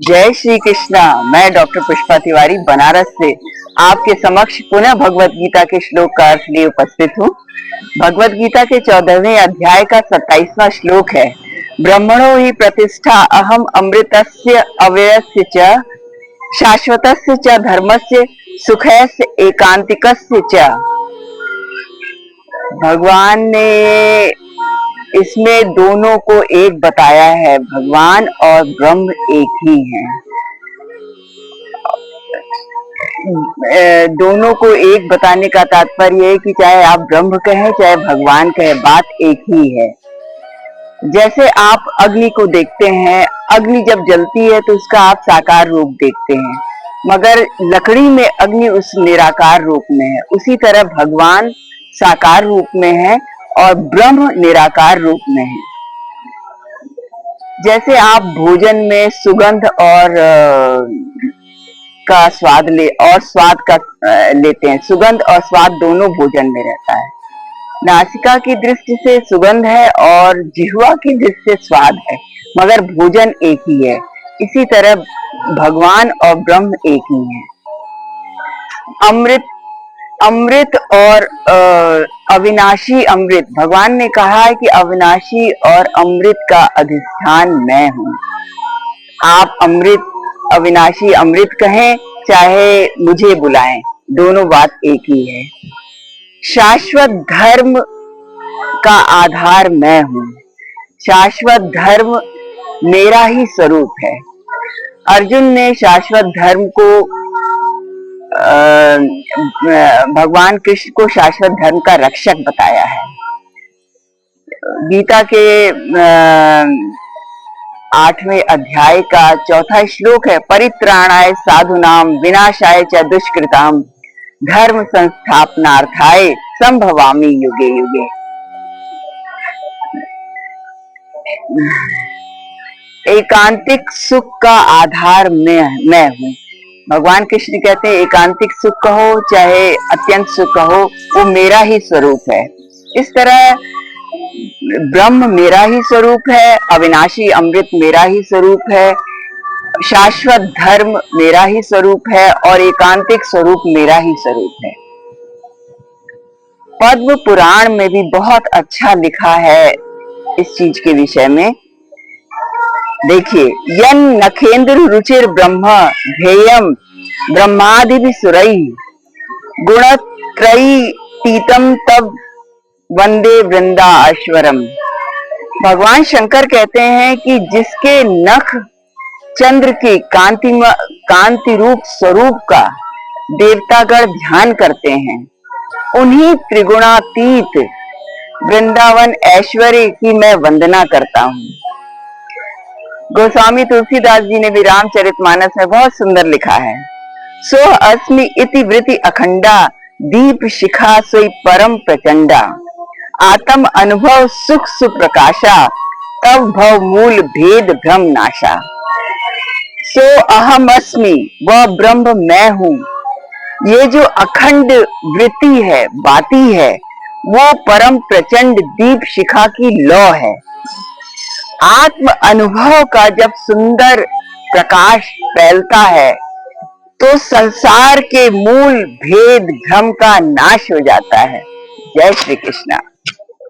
जय श्री कृष्णा। मैं डॉक्टर पुष्पा तिवारी बनारस से आपके समक्ष पुनः भगवत गीता के श्लोक का अर्थ लिए उपस्थित हूँ। भगवत गीता के 14वें अध्याय का 27वां श्लोक है, ब्रह्मणो ही प्रतिष्ठा अहम अमृतस्य अव्ययस्य च शाश्वतस्य च धर्मस्य सुखस्य एकांतिकस्य च। भगवान ने इसमें दोनों को एक बताया है। भगवान और ब्रह्म एक ही हैं। दोनों को एक बताने का तात्पर्य है कि चाहे आप ब्रह्म कहें चाहे भगवान कहें, बात एक ही है। जैसे आप अग्नि को देखते हैं, अग्नि जब जलती है तो उसका आप साकार रूप देखते हैं, मगर लकड़ी में अग्नि उस निराकार रूप में है। उसी तरह भगवान साकार रूप में है और ब्रह्म निराकार रूप में है। जैसे आप भोजन में सुगंध और का स्वाद लेते हैं, सुगंध और स्वाद दोनों भोजन में रहता है। नासिका की दृष्टि से सुगंध है और जिह्वा की दृष्टि से स्वाद है, मगर भोजन एक ही है। इसी तरह भगवान और ब्रह्म एक ही है। अमृत और अविनाशी अमृत, भगवान ने कहा है कि अविनाशी और अमृत का अधिष्ठान मैं हूँ। आप अमृत अविनाशी अमृत कहें चाहे मुझे बुलाएं, दोनों बात एक ही है। शाश्वत धर्म का आधार मैं हूँ। शाश्वत धर्म मेरा ही स्वरूप है। अर्जुन ने शाश्वत धर्म को भगवान कृष्ण को शाश्वत धर्म का रक्षक बताया है। गीता के 8वें अध्याय का 4था श्लोक है, परित्राणाय साधुनाम विनाशाय च दुष्कृताम धर्म संस्थापनार्थाय संभवामि युगे युगे। एकांतिक सुख का आधार मैं हूँ। भगवान कृष्ण कहते हैं एकांतिक सुख कहो चाहे अत्यंत सुख कहो, वो मेरा ही स्वरूप है। इस तरह ब्रह्म मेरा ही स्वरूप है, अविनाशी अमृत मेरा ही स्वरूप है, शाश्वत धर्म मेरा ही स्वरूप है और एकांतिक स्वरूप मेरा ही स्वरूप है। पद्म पुराण में भी बहुत अच्छा लिखा है इस चीज के विषय में। देखिए, यन नखेंद्र रुचिर ब्रह्म ध्येयम ब्रह्मादि भी सुरई गुणत्रयी तीतम तब वंदे वृंदाश्वरम। भगवान शंकर कहते हैं कि जिसके नख चंद्र की कांति रूप स्वरूप का देवतागण ध्यान करते हैं, उन्हीं त्रिगुणातीत वृंदावन ऐश्वर्य की मैं वंदना करता हूँ। गोस्वामी तुलसीदास जी ने भी रामचरितमानस में बहुत सुंदर लिखा है, सो अस्मि इति वृत्ति अखंडा दीप शिखा सोई परम प्रचंडा आत्म अनुभव सुख सुप्रकाशा तब भव मूल भेद भ्रम नाशा। सो अहम अस्मि, वह ब्रह्म मैं हूँ। ये जो अखंड वृत्ति है, बाती है, वो परम प्रचंड दीप शिखा की लौ है। आत्म अनुभव का जब सुंदर प्रकाश फैलता है तो संसार के मूल भेद भ्रम का नाश हो जाता है। जय श्री कृष्णा।